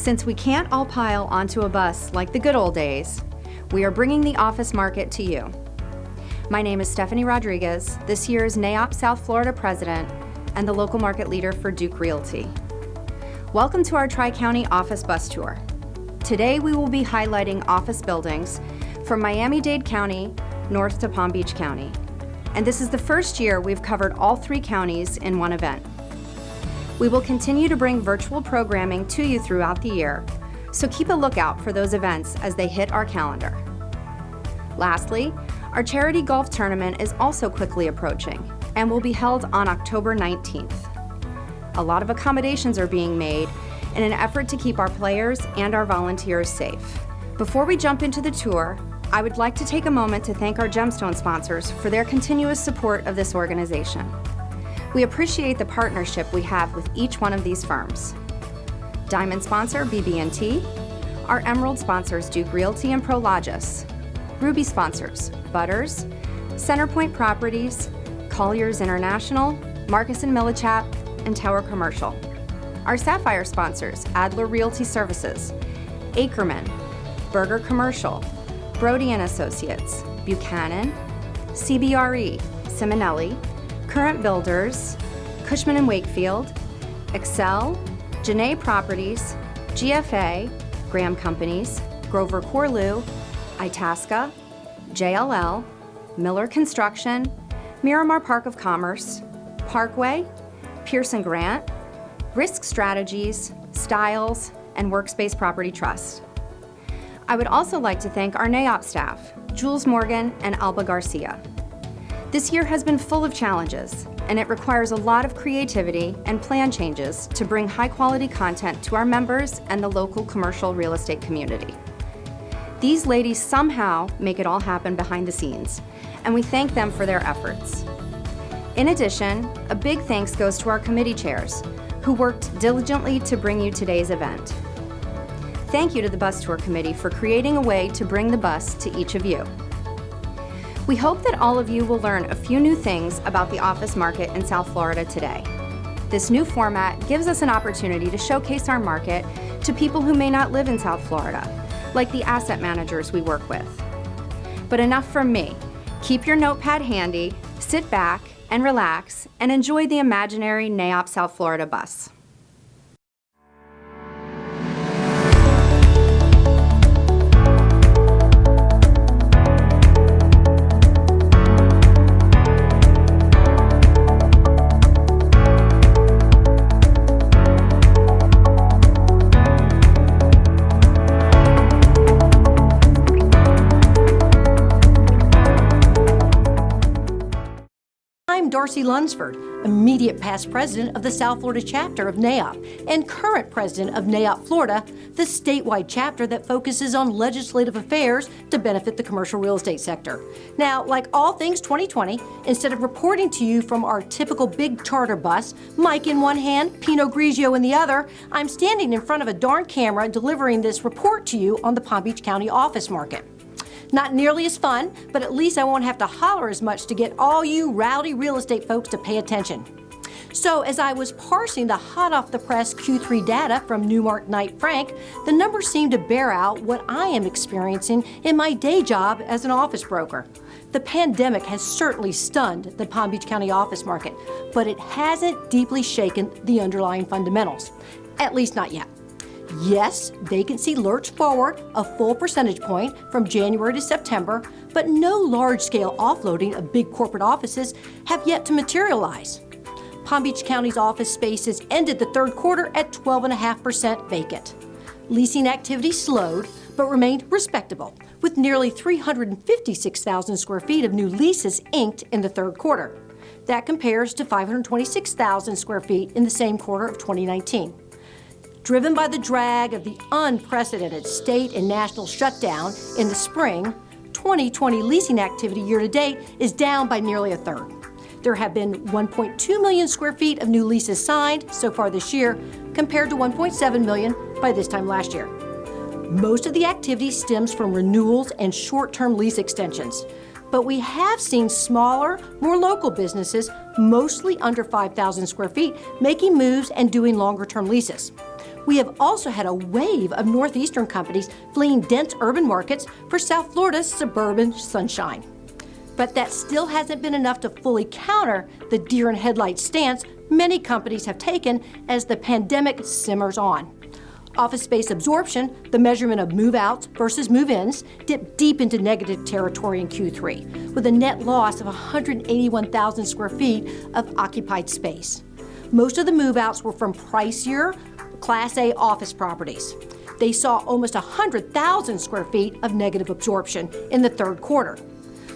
Since we can't all pile onto a bus like the good old days, we are bringing the office market to you. My name is Stephanie Rodriguez, this year's NAIOP South Florida president and the local market leader for Duke Realty. Welcome to our Tri-County office bus tour. Today we will be highlighting office buildings from Miami-Dade County north to Palm Beach County. And this is the first year we've covered all 3 counties in one event. We will continue to bring virtual programming to you throughout the year, so keep a lookout for those events as they hit our calendar. Lastly, our charity golf tournament is also quickly approaching and will be held on October 19th. A lot of accommodations are being made in an effort to keep our players and our volunteers safe. Before we jump into the tour, I would like to take a moment to thank our gemstone sponsors for their continuous support of this organization. We appreciate the partnership we have with each one of these firms. Diamond sponsor BB&T, our Emerald sponsors Duke Realty and Prologis, Ruby sponsors Butters, Centerpoint Properties, Colliers International, Marcus & Millichap, and Tower Commercial. Our Sapphire sponsors Adler Realty Services, Ackerman, Berger Commercial, Brody & Associates, Buchanan, CBRE, Simonelli, Current Builders, Cushman & Wakefield, Excel, Janae Properties, GFA, Graham Companies, Grover Corlew, Itasca, JLL, Miller Construction, Miramar Park of Commerce, Parkway, Pearson Grant, Risk Strategies, Styles, and Workspace Property Trust. I would also like to thank our NAIOP staff, Jules Morgan and Alba Garcia. This year has been full of challenges, and it requires a lot of creativity and plan changes to bring high-quality content to our members and the local commercial real estate community. These ladies somehow make it all happen behind the scenes, and we thank them for their efforts. In addition, a big thanks goes to our committee chairs, who worked diligently to bring you today's event. Thank you to the Bus Tour Committee for creating a way to bring the bus to each of you. We hope that all of you will learn a few new things about the office market in South Florida today. This new format gives us an opportunity to showcase our market to people who may not live in South Florida, like the asset managers we work with. But enough from me. Keep your notepad handy, sit back and relax, and enjoy the imaginary NAIOP South Florida bus. I'm Darcy Lunsford, immediate past president of the South Florida chapter of NAIOP and current president of NAIOP Florida, the statewide chapter that focuses on legislative affairs to benefit the commercial real estate sector. Now, like all things 2020, instead of reporting to you from our typical big charter bus, mic in one hand, Pinot Grigio in the other, I'm standing in front of a darn camera delivering this report to you on the Palm Beach County office market. Not nearly as fun, but at least I won't have to holler as much to get all you rowdy real estate folks to pay attention. So as I was parsing the hot off the press Q3 data from Newmark Knight Frank, the numbers seem to bear out what I am experiencing in my day job as an office broker. The pandemic has certainly stunned the Palm Beach County office market, but it hasn't deeply shaken the underlying fundamentals, at least not yet. Yes, vacancy lurched forward a full percentage point from January to September, but no large-scale offloading of big corporate offices have yet to materialize. Palm Beach County's office spaces ended the third quarter at 12.5% vacant. Leasing activity slowed, but remained respectable, with nearly 356,000 square feet of new leases inked in the third quarter. That compares to 526,000 square feet in the same quarter of 2019. Driven by the drag of the unprecedented state and national shutdown in the spring, 2020 leasing activity year-to-date is down by nearly a third. There have been 1.2 million square feet of new leases signed so far this year, compared to 1.7 million by this time last year. Most of the activity stems from renewals and short-term lease extensions, but we have seen smaller, more local businesses, mostly under 5,000 square feet, making moves and doing longer-term leases. We have also had a wave of Northeastern companies fleeing dense urban markets for South Florida's suburban sunshine. But that still hasn't been enough to fully counter the deer in headlights stance many companies have taken as the pandemic simmers on. Office space absorption, the measurement of move-outs versus move-ins, dipped deep into negative territory in Q3, with a net loss of 181,000 square feet of occupied space. Most of the move-outs were from pricier Class A office properties. They saw almost 100,000 square feet of negative absorption in the third quarter.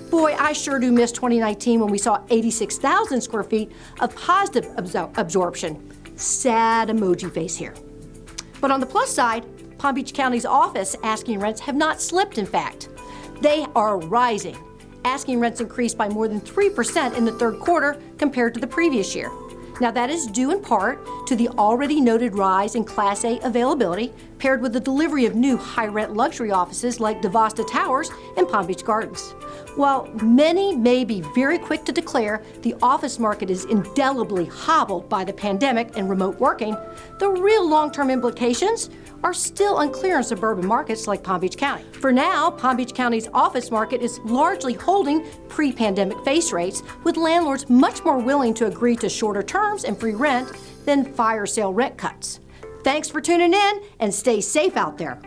Boy, I sure do miss 2019 when we saw 86,000 square feet of positive absorption. Sad emoji face here. But on the plus side, Palm Beach County's office asking rents have not slipped, in fact. They are rising. Asking rents increased by more than 3% in the third quarter compared to the previous year. Now that is due in part to the already noted rise in Class A availability, paired with the delivery of new high-rent luxury offices like DeVosta Towers and Palm Beach Gardens. While many may be very quick to declare the office market is indelibly hobbled by the pandemic and remote working, the real long-term implications are still unclear in suburban markets like Palm Beach County. For now, Palm Beach County's office market is largely holding pre-pandemic face rates, with landlords much more willing to agree to shorter terms and free rent than fire sale rent cuts. Thanks for tuning in, and stay safe out there.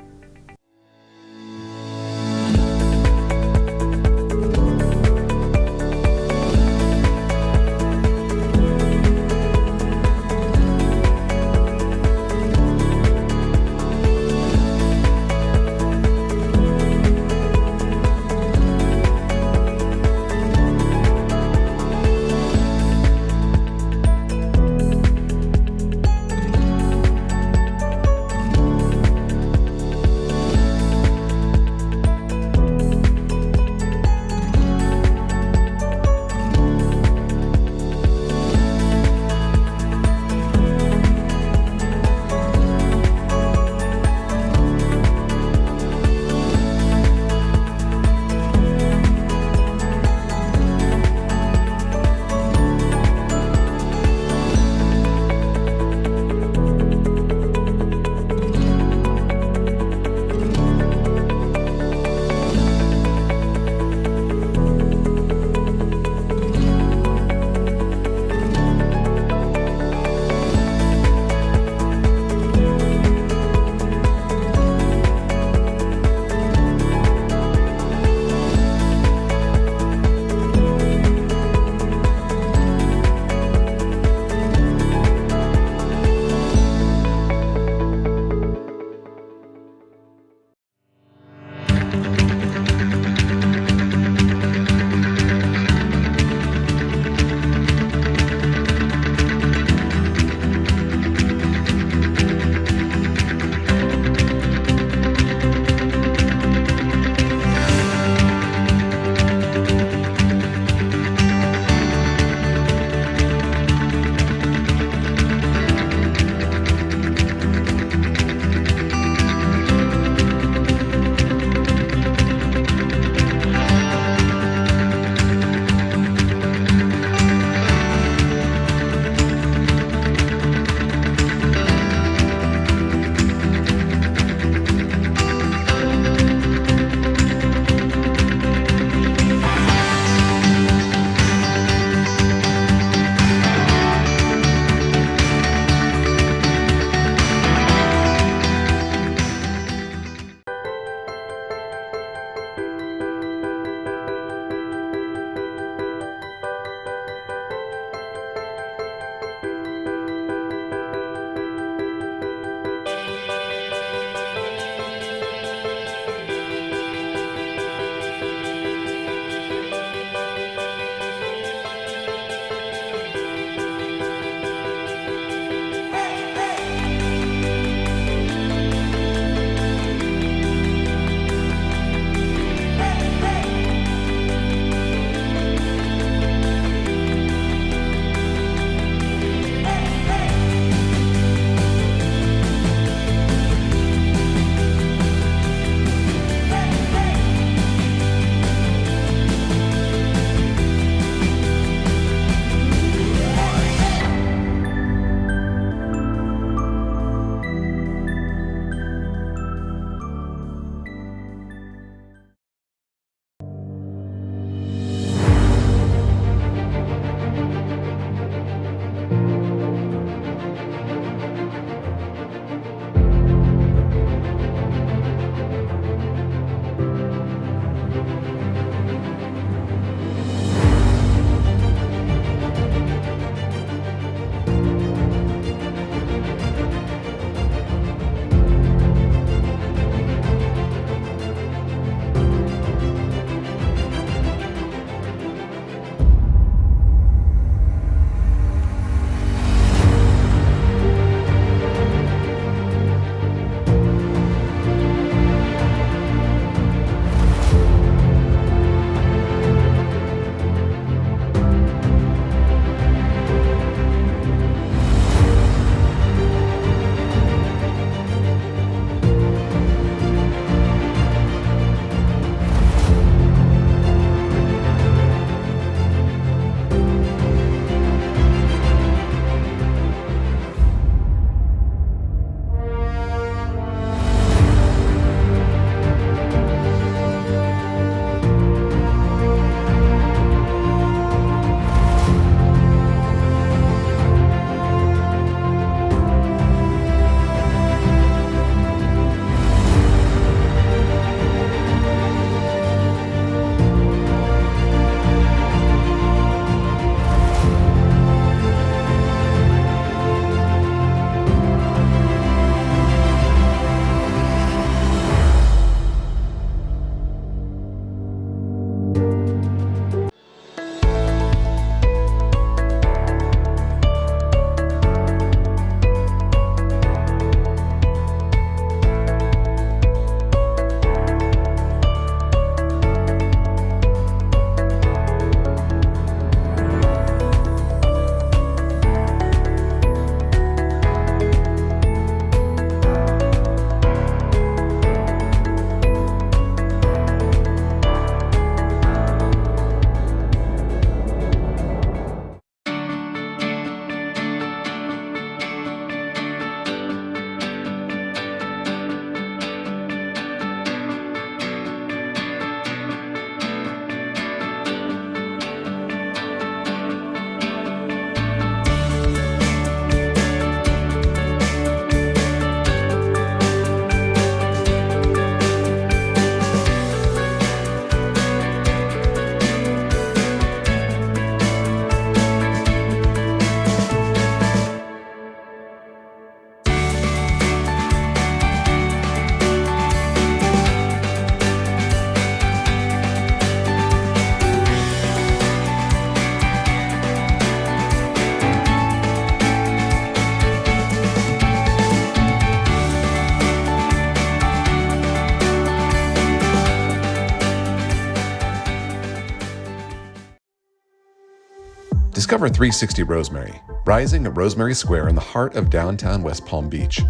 Discover 360 Rosemary, rising at Rosemary Square in the heart of downtown West Palm Beach.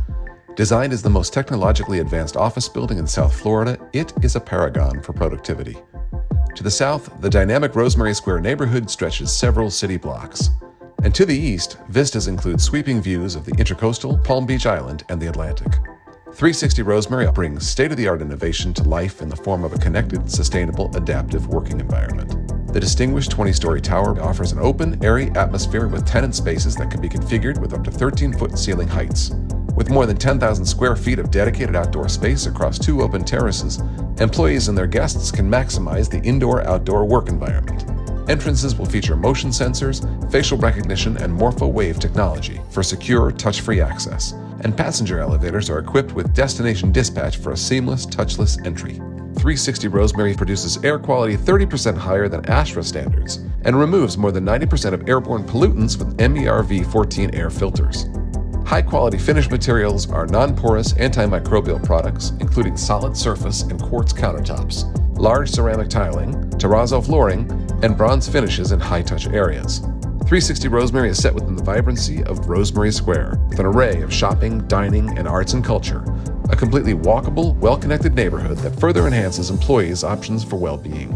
Designed as the most technologically advanced office building in South Florida, it is a paragon for productivity. To the south, the dynamic Rosemary Square neighborhood stretches several city blocks. And to the east, vistas include sweeping views of the Intracoastal, Palm Beach Island, and the Atlantic. 360 Rosemary brings state-of-the-art innovation to life in the form of a connected, sustainable, adaptive working environment. The distinguished 20-story tower offers an open, airy atmosphere with tenant spaces that can be configured with up to 13-foot ceiling heights. With more than 10,000 square feet of dedicated outdoor space across 2 open terraces, employees and their guests can maximize the indoor-outdoor work environment. Entrances will feature motion sensors, facial recognition, and morpho-wave technology for secure, touch-free access. And passenger elevators are equipped with destination dispatch for a seamless, touchless entry. 360 Rosemary produces air quality 30% higher than ASHRA standards and removes more than 90% of airborne pollutants with MERV-14 air filters. High-quality finish materials are non-porous antimicrobial products, including solid surface and quartz countertops, large ceramic tiling, terrazzo flooring, and bronze finishes in high-touch areas. 360 Rosemary is set within the vibrancy of Rosemary Square, with an array of shopping, dining, and arts and culture, a completely walkable, well-connected neighborhood that further enhances employees' options for well-being.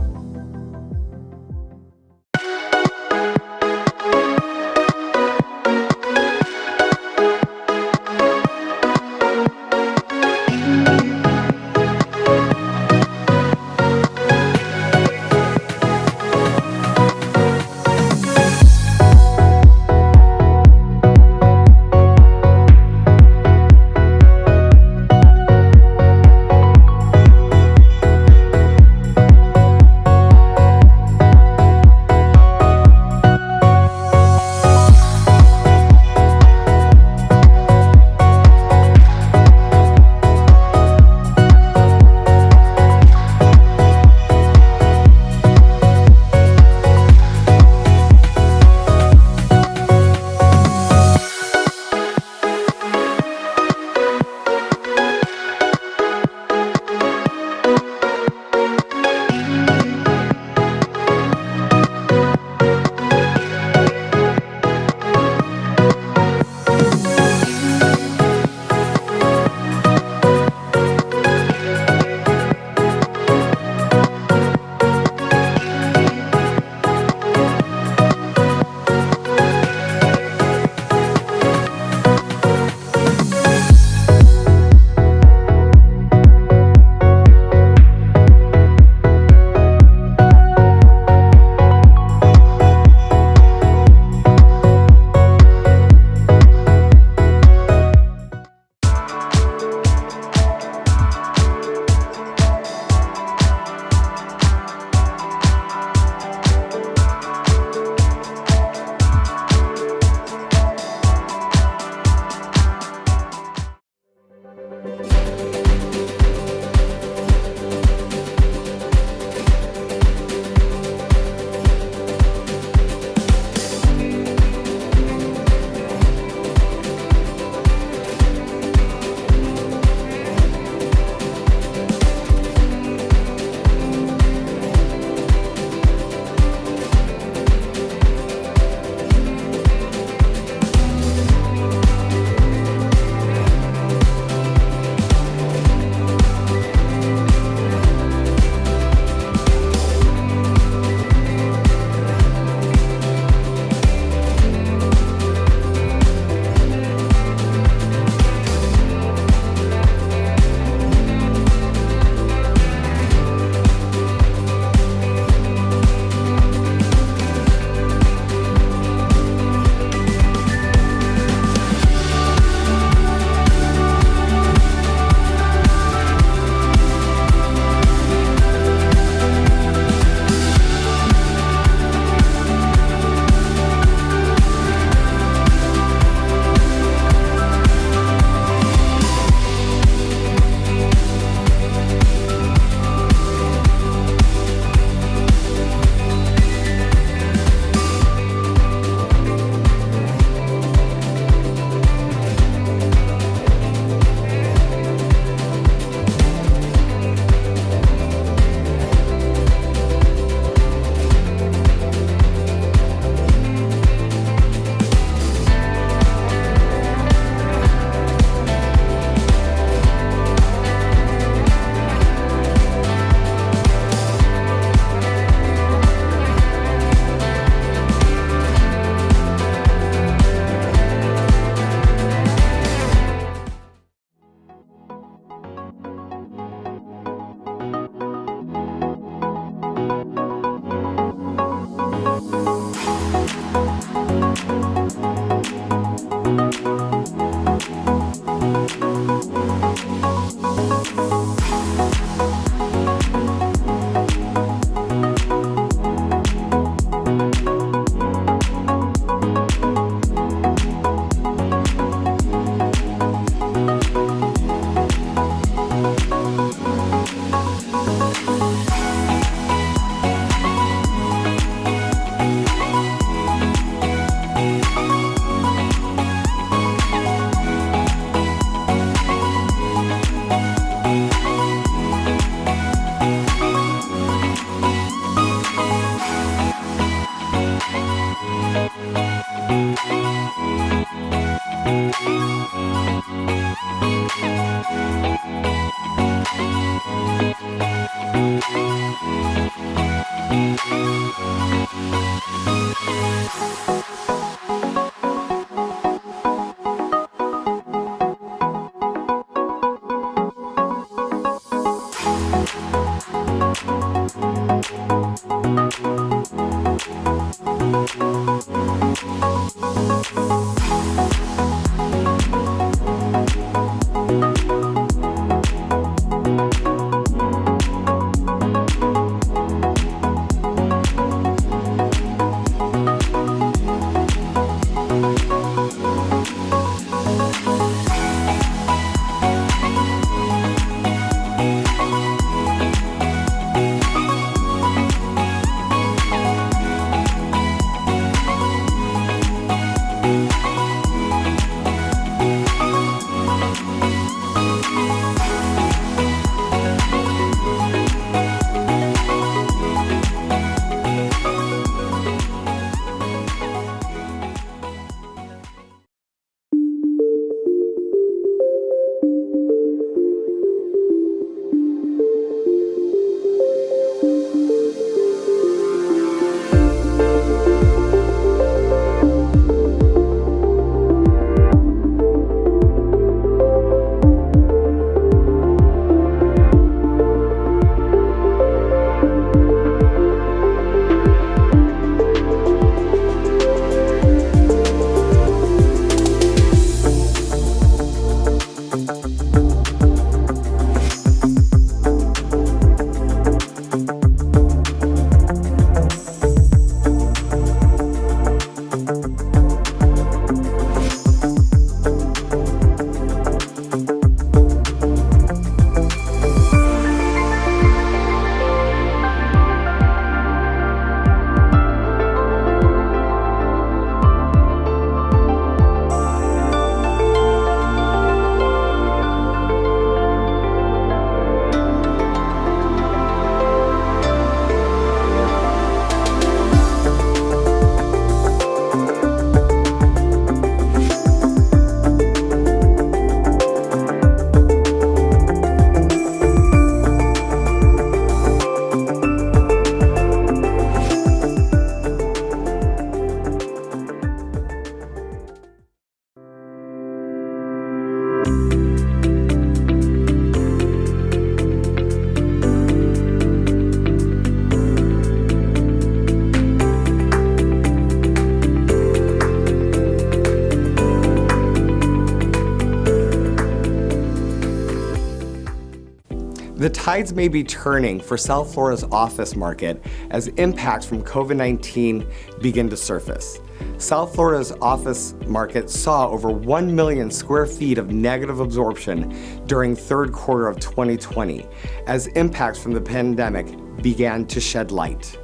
The tides may be turning for South Florida's office market as impacts from COVID-19 begin to surface. South Florida's office market saw over 1 million square feet of negative absorption during third quarter of 2020 as impacts from the pandemic began to shed light.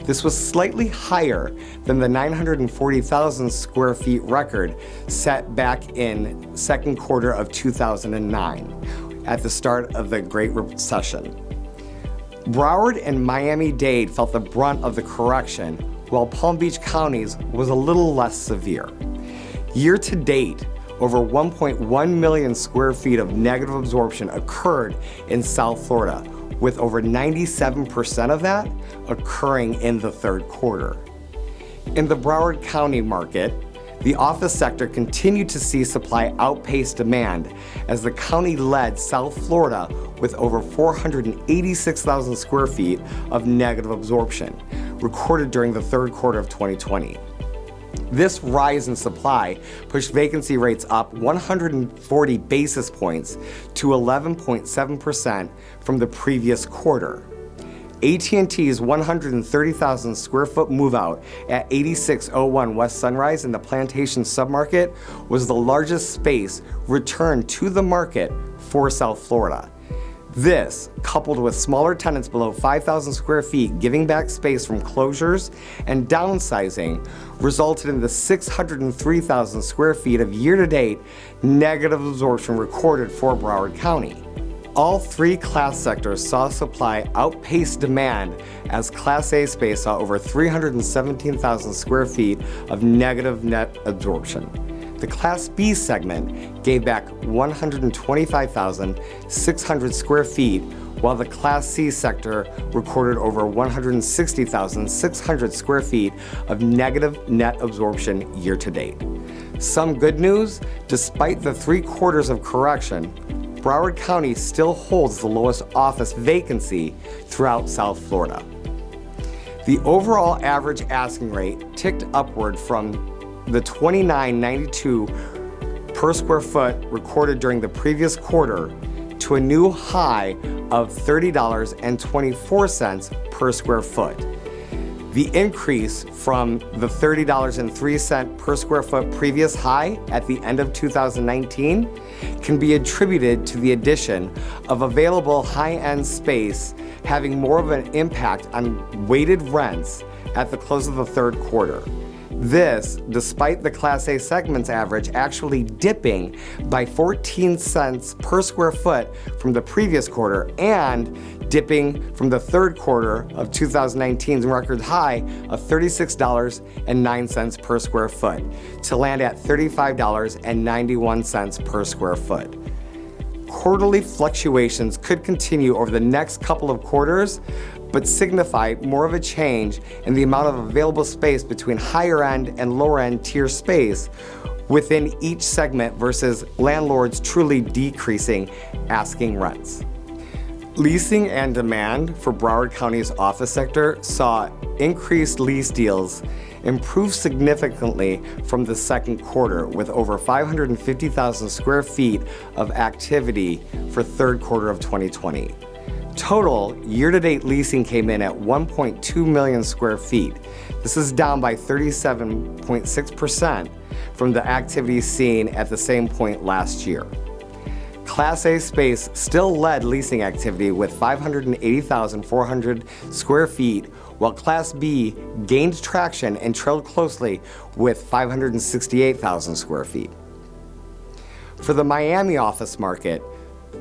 This was slightly higher than the 940,000 square feet record set back in second quarter of 2009 at the start of the Great Recession. Broward and Miami-Dade felt the brunt of the correction, while Palm Beach counties was a little less severe. Year to date, over 1.1 million square feet of negative absorption occurred in South Florida, with over 97% of that occurring in the third quarter. In the Broward County market, the office sector continued to see supply outpace demand as the county led South Florida with over 486,000 square feet of negative absorption recorded during the third quarter of 2020. This rise in supply pushed vacancy rates up 140 basis points to 11.7% from the previous quarter. AT&T's 130,000 square foot move out at 8601 West Sunrise in the Plantation submarket was the largest space returned to the market for South Florida. This, coupled with smaller tenants below 5,000 square feet giving back space from closures and downsizing, resulted in the 603,000 square feet of year-to-date negative absorption recorded for Broward County. All three class sectors saw supply outpace demand as Class A space saw over 317,000 square feet of negative net absorption. The Class B segment gave back 125,600 square feet, while the Class C sector recorded over 160,600 square feet of negative net absorption year to date. Some good news, despite the 3 quarters of correction, Broward County still holds the lowest office vacancy throughout South Florida. The overall average asking rate ticked upward from the $29.92 per square foot recorded during the previous quarter to a new high of $30.24 per square foot. The increase from the $30.03 per square foot previous high at the end of 2019 can be attributed to the addition of available high-end space having more of an impact on weighted rents at the close of the third quarter. This, despite the Class A segment's average actually dipping by 14 cents per square foot from the previous quarter and dipping from the third quarter of 2019's record high of $36.09 per square foot to land at $35.91 per square foot. Quarterly fluctuations could continue over the next couple of quarters, but signify more of a change in the amount of available space between higher end and lower end tier space within each segment versus landlords truly decreasing asking rents. Leasing and demand for Broward County's office sector saw increased lease deals improve significantly from the second quarter, with over 550,000 square feet of activity for third quarter of 2020. Total year-to-date leasing came in at 1.2 million square feet. This is down by 37.6% from the activity seen at the same point last year. Class A space still led leasing activity with 580,400 square feet, while Class B gained traction and trailed closely with 568,000 square feet. For the Miami office market,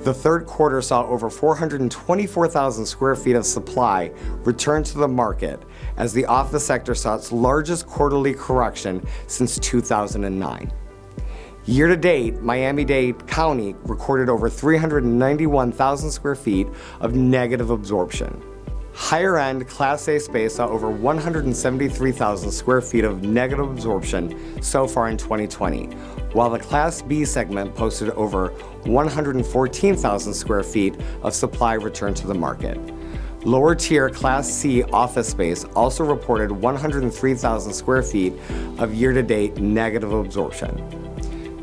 the third quarter saw over 424,000 square feet of supply return to the market as the office sector saw its largest quarterly correction since 2009. Year to date, Miami-Dade County recorded over 391,000 square feet of negative absorption. Higher end Class A space saw over 173,000 square feet of negative absorption so far in 2020, while the Class B segment posted over 114,000 square feet of supply returned to the market. Lower tier Class C office space also reported 103,000 square feet of year-to-date negative absorption.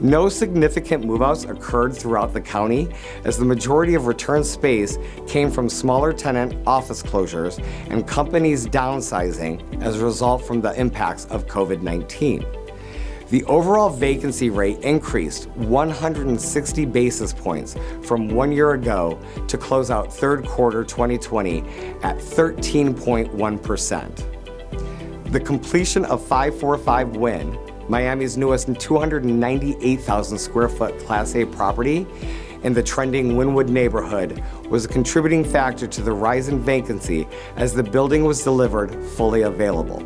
No significant move-outs occurred throughout the county, as the majority of return space came from smaller tenant office closures and companies downsizing as a result from the impacts of COVID-19. The overall vacancy rate increased 160 basis points from 1 year ago to close out third quarter 2020 at 13.1%. The completion of 545 Wynn, Miami's newest 298,000 square foot Class A property in the trending Wynwood neighborhood, was a contributing factor to the rise in vacancy as the building was delivered fully available.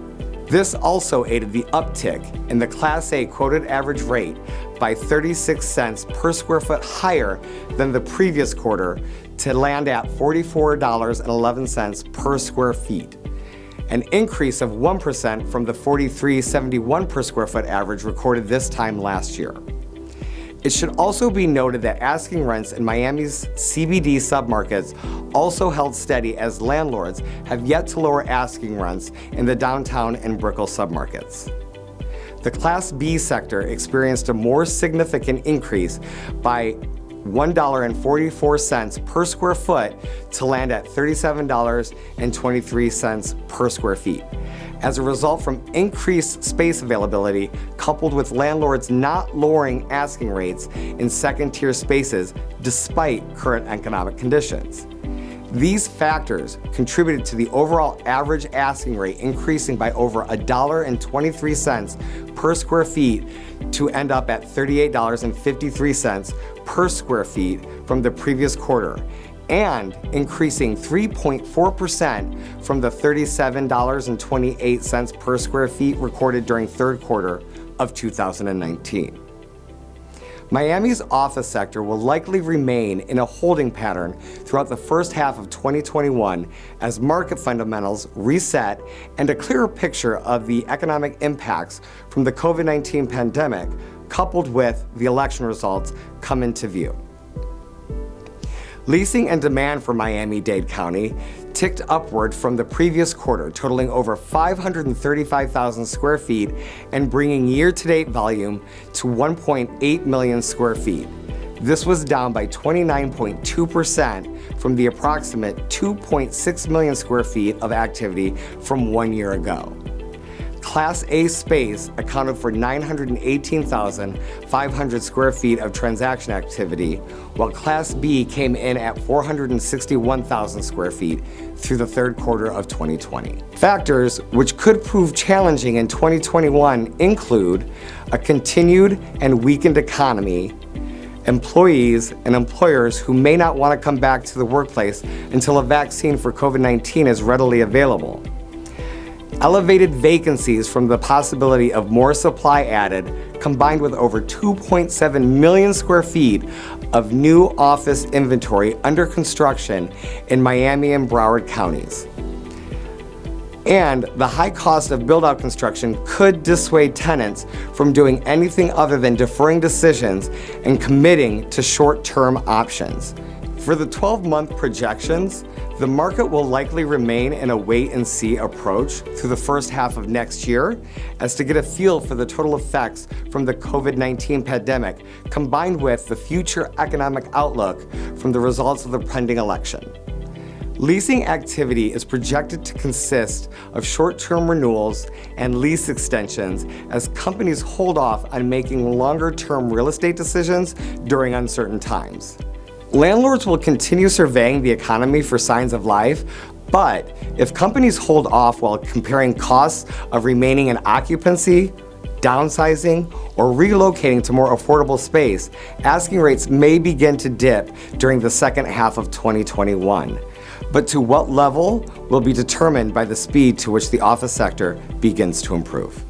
This also aided the uptick in the Class A quoted average rate by 36 cents per square foot higher than the previous quarter to land at $44.11 per square feet, an increase of 1% from the $43.71 per square foot average recorded this time last year. It should also be noted that asking rents in Miami's CBD submarkets also held steady, as landlords have yet to lower asking rents in the downtown and Brickell submarkets. The Class B sector experienced a more significant increase by $1.44 per square foot to land at $37.23 per square feet, as a result from increased space availability coupled with landlords not lowering asking rates in second-tier spaces despite current economic conditions. These factors contributed to the overall average asking rate increasing by over $1.23 per square feet to end up at $38.53 per square feet from the previous quarter, and increasing 3.4% from the $37.28 per square feet recorded during third quarter of 2019. Miami's office sector will likely remain in a holding pattern throughout the first half of 2021 as market fundamentals reset and a clearer picture of the economic impacts from the COVID-19 pandemic, coupled with the election results, come into view. Leasing and demand for Miami-Dade County ticked upward from the previous quarter, totaling over 535,000 square feet and bringing year-to-date volume to 1.8 million square feet. This was down by 29.2% from the approximate 2.6 million square feet of activity from 1 year ago. Class A space accounted for 918,500 square feet of transaction activity, while Class B came in at 461,000 square feet through the third quarter of 2020. Factors which could prove challenging in 2021 include a continued and weakened economy, employees and employers who may not want to come back to the workplace until a vaccine for COVID-19 is readily available, elevated vacancies from the possibility of more supply added, combined with over 2.7 million square feet of new office inventory under construction in Miami and Broward counties. And the high cost of build-out construction could dissuade tenants from doing anything other than deferring decisions and committing to short-term options. For the 12-month projections, the market will likely remain in a wait-and-see approach through the first half of next year as to get a feel for the total effects from the COVID-19 pandemic, combined with the future economic outlook from the results of the pending election. Leasing activity is projected to consist of short-term renewals and lease extensions as companies hold off on making longer-term real estate decisions during uncertain times. Landlords will continue surveying the economy for signs of life, but if companies hold off while comparing costs of remaining in occupancy, downsizing, or relocating to more affordable space, asking rates may begin to dip during the second half of 2021. But to what level will be determined by the speed to which the office sector begins to improve.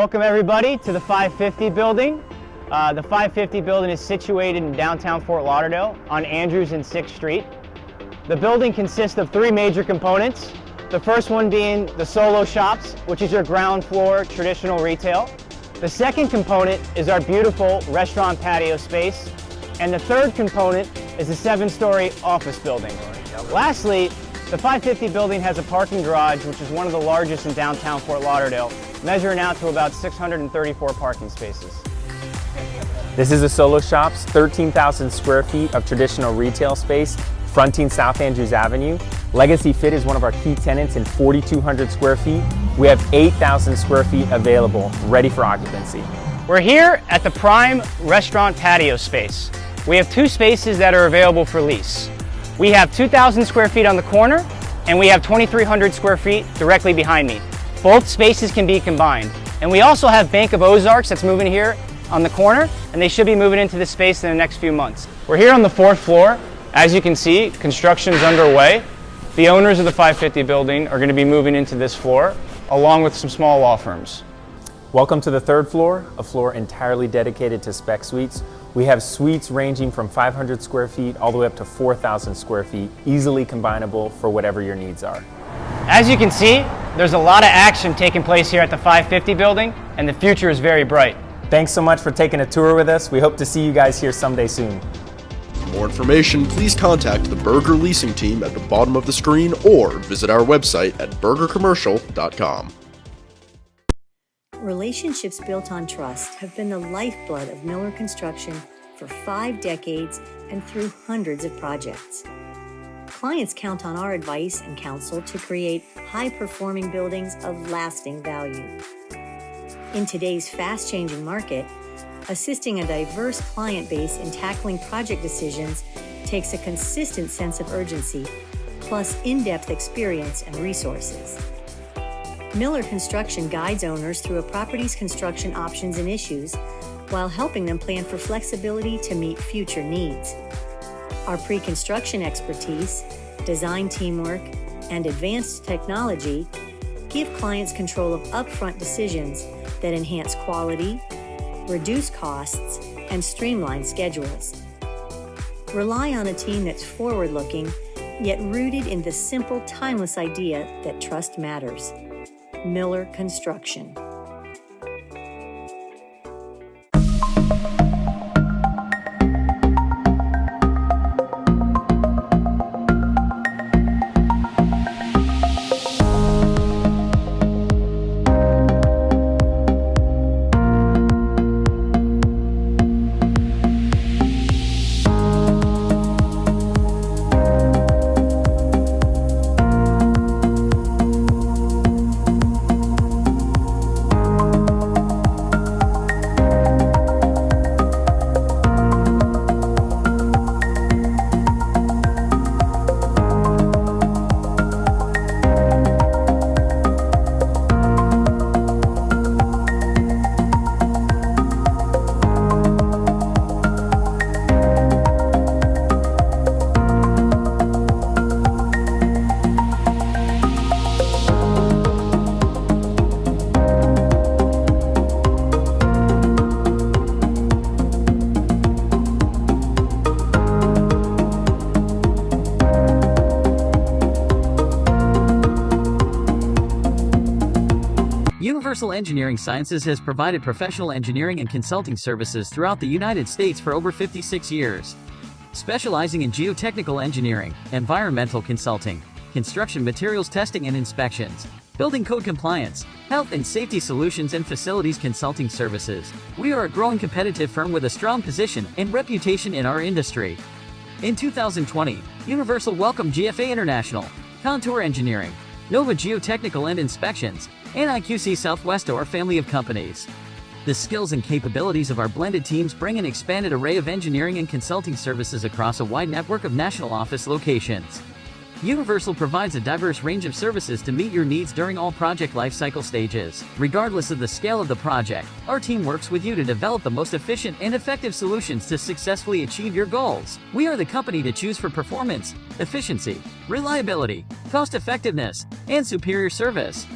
Welcome everybody to the 550 building. The 550 building is situated in downtown Fort Lauderdale on Andrews and 6th Street. The building consists of 3 major components. The first one being the solo shops, which is your ground floor traditional retail. The second component is our beautiful restaurant patio space. And the third component is a 7-story office building. Lastly, the 550 building has a parking garage, which is one of the largest in downtown Fort Lauderdale, measuring out to about 634 parking spaces. This is the Solo Shop's 13,000 square feet of traditional retail space fronting South Andrews Avenue. Legacy Fit is one of our key tenants in 4,200 square feet. We have 8,000 square feet available, ready for occupancy. We're here at the prime restaurant patio space. We have 2 spaces that are available for lease. We have 2,000 square feet on the corner, and we have 2,300 square feet directly behind me. Both spaces can be combined. And we also have Bank of Ozarks that's moving here on the corner, and they should be moving into this space in the next few months. We're here on the 4th floor. As you can see, construction's underway. The owners of the 550 building are going to be moving into this floor, along with some small law firms. Welcome to the 3rd floor, a floor entirely dedicated to spec suites. We have suites ranging from 500 square feet all the way up to 4,000 square feet, easily combinable for whatever your needs are. As you can see, there's a lot of action taking place here at the 550 building, and the future is very bright. Thanks so much for taking a tour with us. We hope to see you guys here someday soon. For more information, please contact the Berger Leasing team at the bottom of the screen or visit our website at bergercommercial.com. Relationships built on trust have been the lifeblood of Miller Construction for 5 decades and through hundreds of projects. Clients count on our advice and counsel to create high-performing buildings of lasting value. In today's fast-changing market, assisting a diverse client base in tackling project decisions takes a consistent sense of urgency, plus in-depth experience and resources. Miller Construction guides owners through a property's construction options and issues while helping them plan for flexibility to meet future needs. Our pre-construction expertise, design teamwork, and advanced technology give clients control of upfront decisions that enhance quality, reduce costs, and streamline schedules. Rely on a team that's forward-looking, yet rooted in the simple, timeless idea that trust matters. Miller Construction. Universal Engineering Sciences has provided professional engineering and consulting services throughout the United States for over 56 years. Specializing in geotechnical engineering, environmental consulting, construction materials testing and inspections, building code compliance, health and safety solutions and facilities consulting services. We are a growing competitive firm with a strong position and reputation in our industry. In 2020, Universal welcomed GFA International, Contour Engineering, Nova Geotechnical and Inspections, and IQC Southwest to our family of companies. The skills and capabilities of our blended teams bring an expanded array of engineering and consulting services across a wide network of national office locations. Universal provides a diverse range of services to meet your needs during all project lifecycle stages. Regardless of the scale of the project, our team works with you to develop the most efficient and effective solutions to successfully achieve your goals. We are the company to choose for performance, efficiency, reliability, cost-effectiveness, and superior service.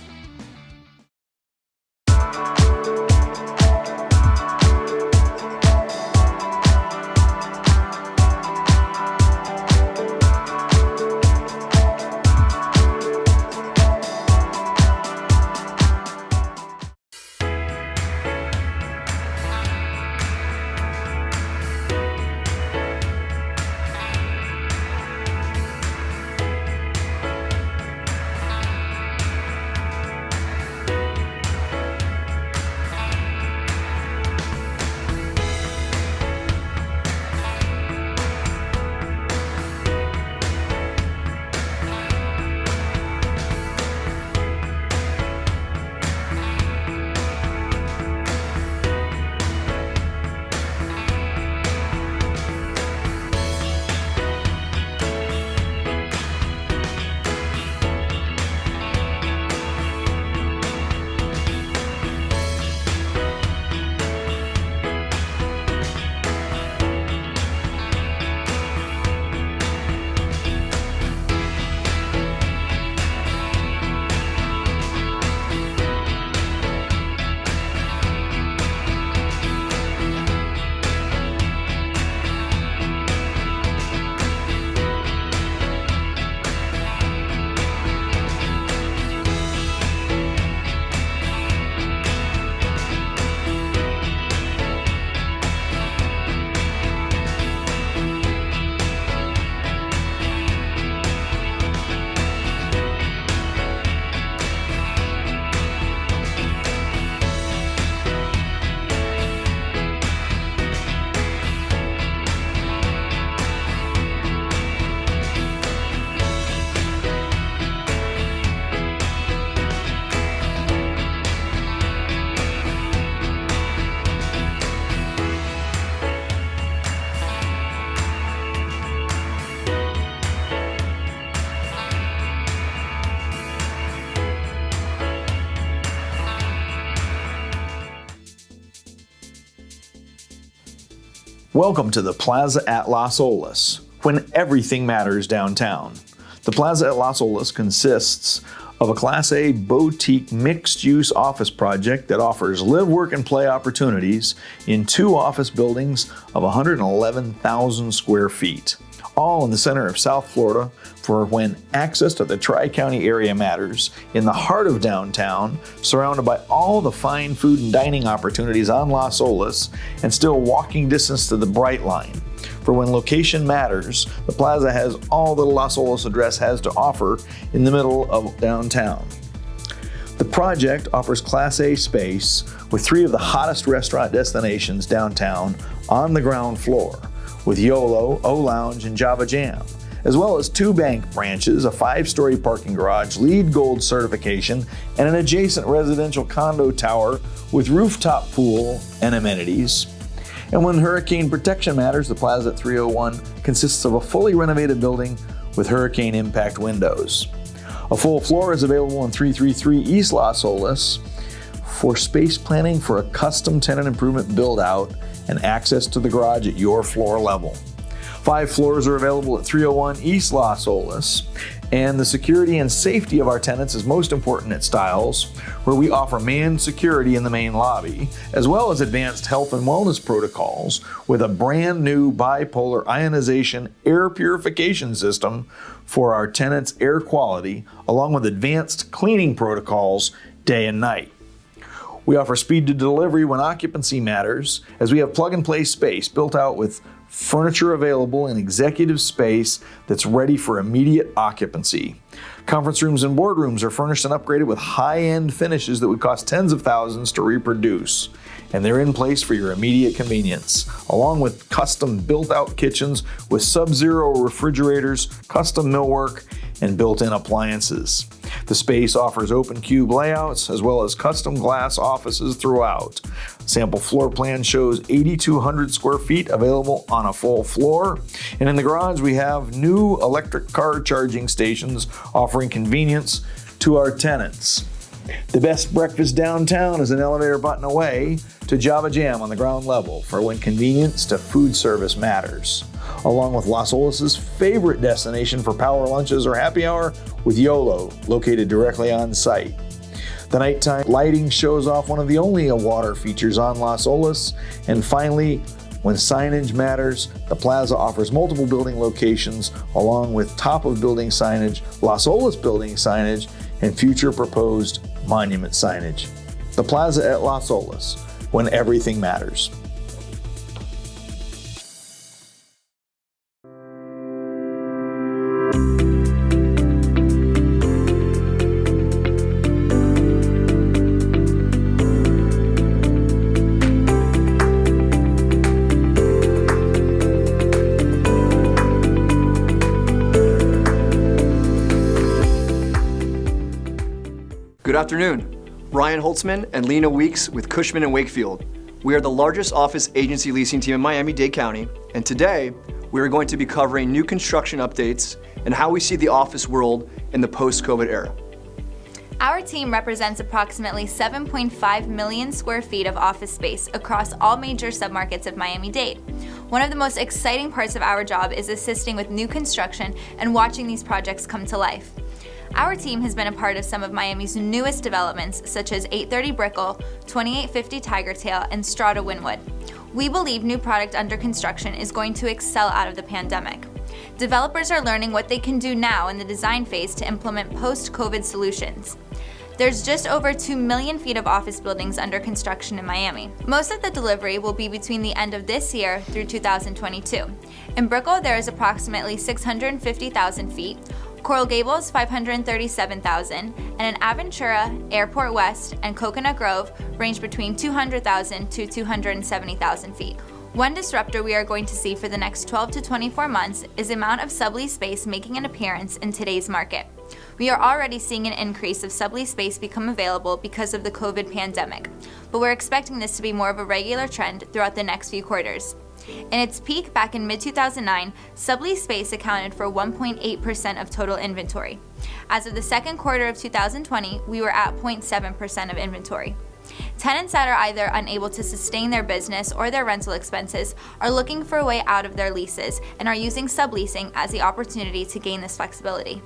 Welcome to the Plaza at Las Olas, when everything matters downtown. The Plaza at Las Olas consists of a Class A boutique mixed-use office project that offers live, work, and play opportunities in 2 office buildings of 111,000 square feet, all in the center of South Florida for when access to the Tri-County area matters, in the heart of downtown, surrounded by all the fine food and dining opportunities on Las Olas, and still walking distance to the Bright Line. For when location matters, the Plaza has all that a Las Olas address has to offer in the middle of downtown. The project offers Class A space with 3 of the hottest restaurant destinations downtown on the ground floor, with YOLO, O-Lounge, and Java Jam, as well as 2 bank branches, a 5-story parking garage, LEED Gold certification, and an adjacent residential condo tower with rooftop pool and amenities. And when hurricane protection matters, the Plaza at 301 consists of a fully renovated building with hurricane impact windows. A full floor is available in 333 East Las Olas for space planning for a custom tenant improvement build-out and access to the garage at your floor level. 5 floors are available at 301 East Las Olas, and the security and safety of our tenants is most important at Styles, where we offer manned security in the main lobby, as well as advanced health and wellness protocols with a brand new bipolar ionization air purification system for our tenants' air quality, along with advanced cleaning protocols day and night. We offer speed to delivery when occupancy matters, as we have plug-and-play space built out with furniture available in executive space that's ready for immediate occupancy. Conference rooms and boardrooms are furnished and upgraded with high-end finishes that would cost tens of thousands to reproduce, and they're in place for your immediate convenience, along with custom built-out kitchens with sub-zero refrigerators, custom millwork, and built-in appliances. The space offers open cube layouts as well as custom glass offices throughout. Sample floor plan shows 8,200 square feet available on a full floor. And in the garage, we have new electric car charging stations offering convenience to our tenants. The best breakfast downtown is an elevator button away to Java Jam on the ground level for when convenience to food service matters, along with Las Olas' favorite destination for power lunches or happy hour with YOLO, located directly on site. The nighttime lighting shows off one of the only water features on Las Olas. And finally, when signage matters, the Plaza offers multiple building locations along with top of building signage, Las Olas building signage, and future proposed monument signage. The Plaza at Las Olas, when everything matters. Good afternoon. Ryan Holtzman and Lena Weeks with Cushman & Wakefield. We are the largest office agency leasing team in Miami-Dade County, and today we are going to be covering new construction updates and how we see the office world in the post-COVID era. Our team represents approximately 7.5 million square feet of office space across all major submarkets of Miami-Dade. One of the most exciting parts of our job is assisting with new construction and watching these projects come to life. Our team has been a part of some of Miami's newest developments, such as 830 Brickell, 2850 Tigertail, and Strata Wynwood. We believe new product under construction is going to excel out of the pandemic. Developers are learning what they can do now in the design phase to implement post-COVID solutions. There's just over 2 million feet of office buildings under construction in Miami. Most of the delivery will be between the end of this year through 2022. In Brickell, there is approximately 650,000 feet, Coral Gables 537,000, and in Aventura, Airport West, and Coconut Grove range between 200,000 to 270,000 feet. One disruptor we are going to see for the next 12 to 24 months is the amount of sublease space making an appearance in today's market. We are already seeing an increase of sublease space become available because of the COVID pandemic, but we're expecting this to be more of a regular trend throughout the next few quarters. In its peak back in mid-2009, sublease space accounted for 1.8% of total inventory. As of the second quarter of 2020, we were at 0.7% of inventory. Tenants that are either unable to sustain their business or their rental expenses are looking for a way out of their leases and are using subleasing as the opportunity to gain this flexibility.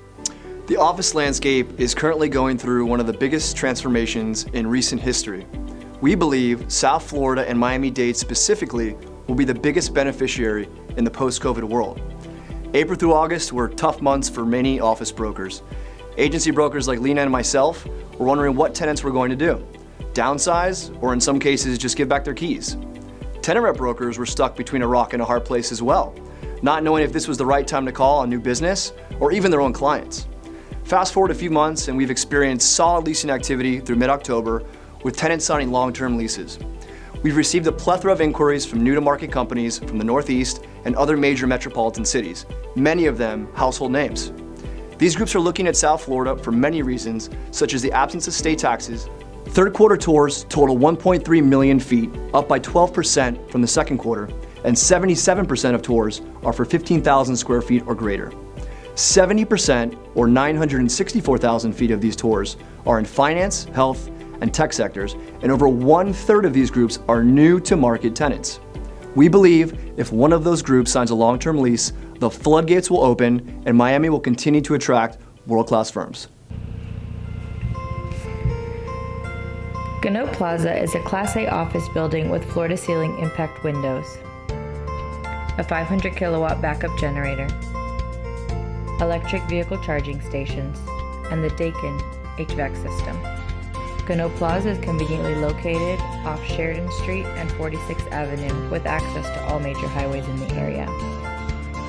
The office landscape is currently going through one of the biggest transformations in recent history. We believe South Florida and Miami-Dade specifically will be the biggest beneficiary in the post-COVID world. April through August were tough months for many office brokers. Agency brokers like Lena and myself were wondering what tenants were going to do. Downsize, or in some cases, just give back their keys. Tenant rep brokers were stuck between a rock and a hard place as well, not knowing if this was the right time to call on new business or even their own clients. Fast forward a few months and we've experienced solid leasing activity through mid-October with tenants signing long-term leases. We've received a plethora of inquiries from new-to-market companies from the Northeast and other major metropolitan cities, many of them household names. These groups are looking at South Florida for many reasons, such as the absence of state taxes. Third quarter tours total 1.3 million feet, up by 12% from the second quarter, and 77% of tours are for 15,000 square feet or greater. 70%, or 964,000 feet of these tours, are in finance, health, and tech sectors, and over 1/3 of these groups are new to market tenants. We believe if one of those groups signs a long-term lease, the floodgates will open and Miami will continue to attract world-class firms. Gannot Plaza is a Class A office building with floor-to-ceiling impact windows, a 500 kilowatt backup generator, electric vehicle charging stations, and the Dakin HVAC system. Gannot Plaza is conveniently located off Sheridan Street and 46th Avenue with access to all major highways in the area.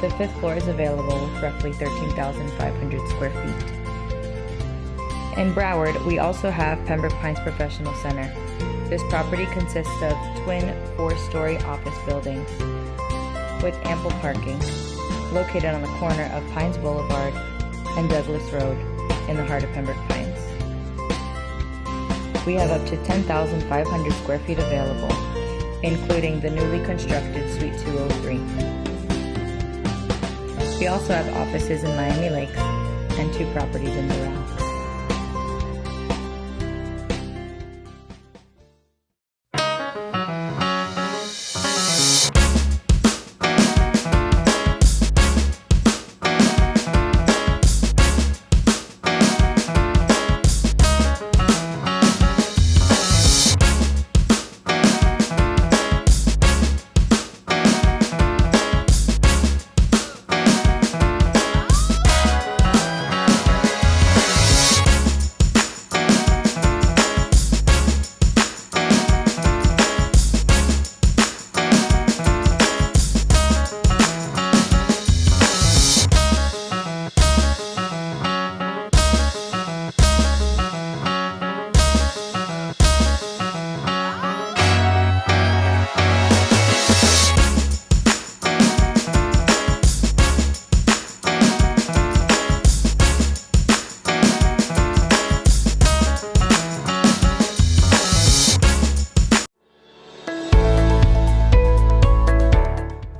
The 5th floor is available with roughly 13,500 square feet. In Broward, we also have Pembroke Pines Professional Center. This property consists of twin 4-story office buildings with ample parking, located on the corner of Pines Boulevard and Douglas Road in the heart of Pembroke Pines. We have up to 10,500 square feet available, including the newly constructed Suite 203. We also have offices in Miami Lakes and 2 properties in Doral.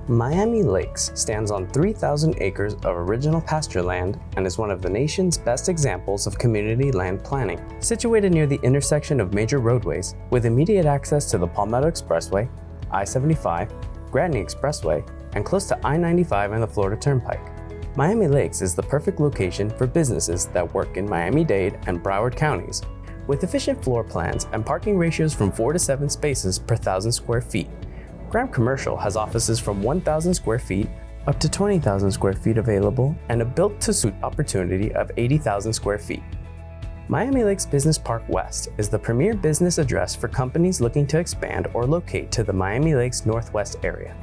Miami Lakes stands on 3,000 acres of original pasture land and is one of the nation's best examples of community land planning. Situated near the intersection of major roadways with immediate access to the Palmetto Expressway, I-75, Gradney Expressway, and close to I-95 and the Florida Turnpike. Miami Lakes is the perfect location for businesses that work in Miami-Dade and Broward counties, with efficient floor plans and parking ratios from 4 to 7 spaces per 1,000 square feet. Graham Commercial has offices from 1,000 square feet up to 20,000 square feet available and a built-to-suit opportunity of 80,000 square feet. Miami Lakes Business Park West is the premier business address for companies looking to expand or locate to the Miami Lakes Northwest area.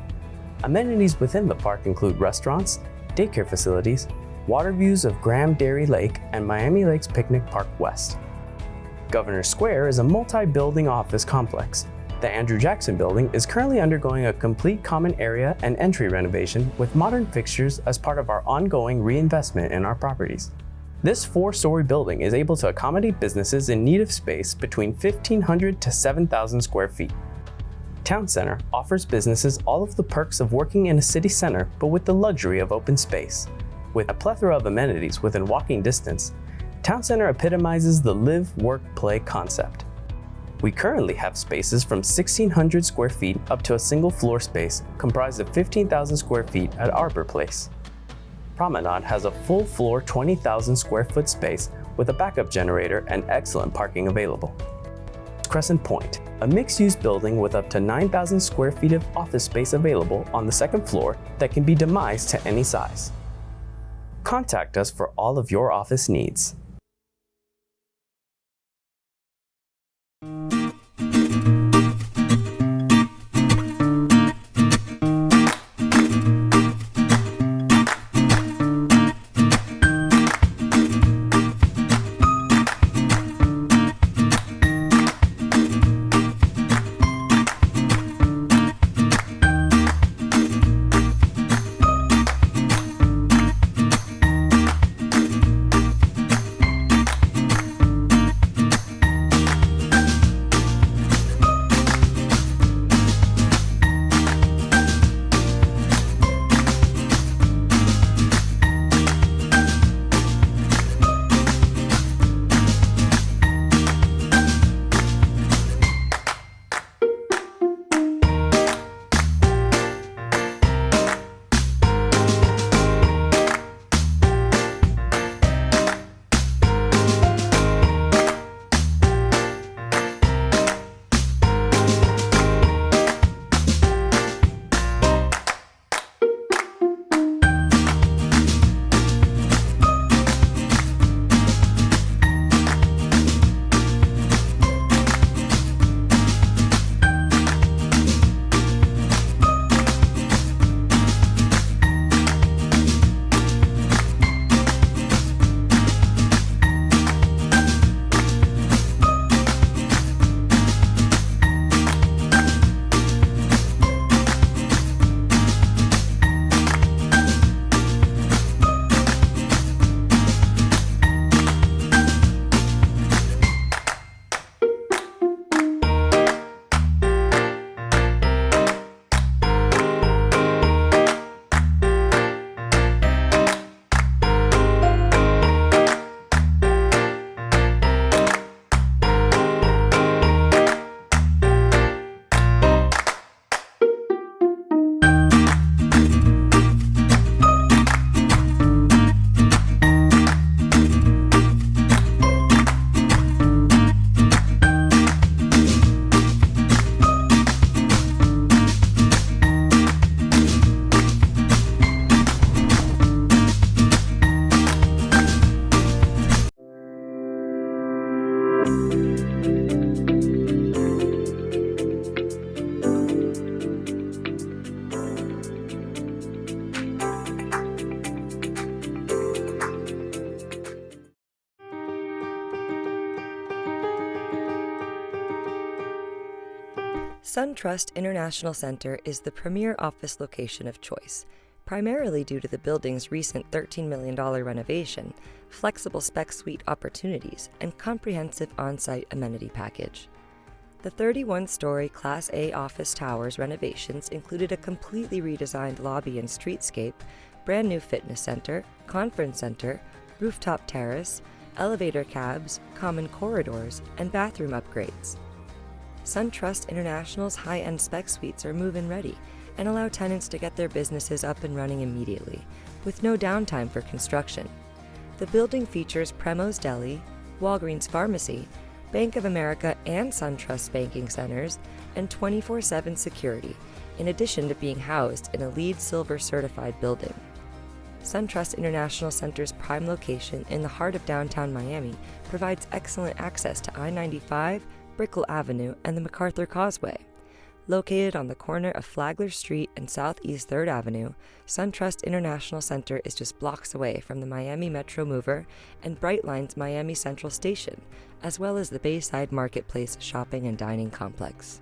Amenities within the park include restaurants, daycare facilities, water views of Graham Dairy Lake, and Miami Lakes Picnic Park West. Governor Square is a multi-building office complex. The Andrew Jackson Building is currently undergoing a complete common area and entry renovation with modern fixtures as part of our ongoing reinvestment in our properties. This 4-story building is able to accommodate businesses in need of space between 1,500 to 7,000 square feet. Town Center offers businesses all of the perks of working in a city center, but with the luxury of open space. With a plethora of amenities within walking distance, Town Center epitomizes the live, work, play concept. We currently have spaces from 1,600 square feet up to a single floor space comprised of 15,000 square feet at Arbor Place. Promenade has a full floor 20,000 square foot space with a backup generator and excellent parking available. Crescent Point, a mixed-use building with up to 9,000 square feet of office space available on the second floor that can be demised to any size. Contact us for all of your office needs. SunTrust International Center is the premier office location of choice, primarily due to the building's recent $13 million renovation, flexible spec suite opportunities, and comprehensive on-site amenity package. The 31-story Class A office tower's renovations included a completely redesigned lobby and streetscape, brand new fitness center, conference center, rooftop terrace, elevator cabs, common corridors, and bathroom upgrades. SunTrust International's high-end spec suites are move-in ready and allow tenants to get their businesses up and running immediately, with no downtime for construction. The building features Premo's Deli, Walgreens Pharmacy, Bank of America and SunTrust banking centers, and 24/7 security, in addition to being housed in a LEED Silver certified building. SunTrust International Center's prime location in the heart of downtown Miami provides excellent access to I-95, Brickell Avenue, and the MacArthur Causeway. Located on the corner of Flagler Street and Southeast 3rd Avenue, SunTrust International Center is just blocks away from the Miami Metro Mover and Brightline's Miami Central Station, as well as the Bayside Marketplace shopping and dining complex.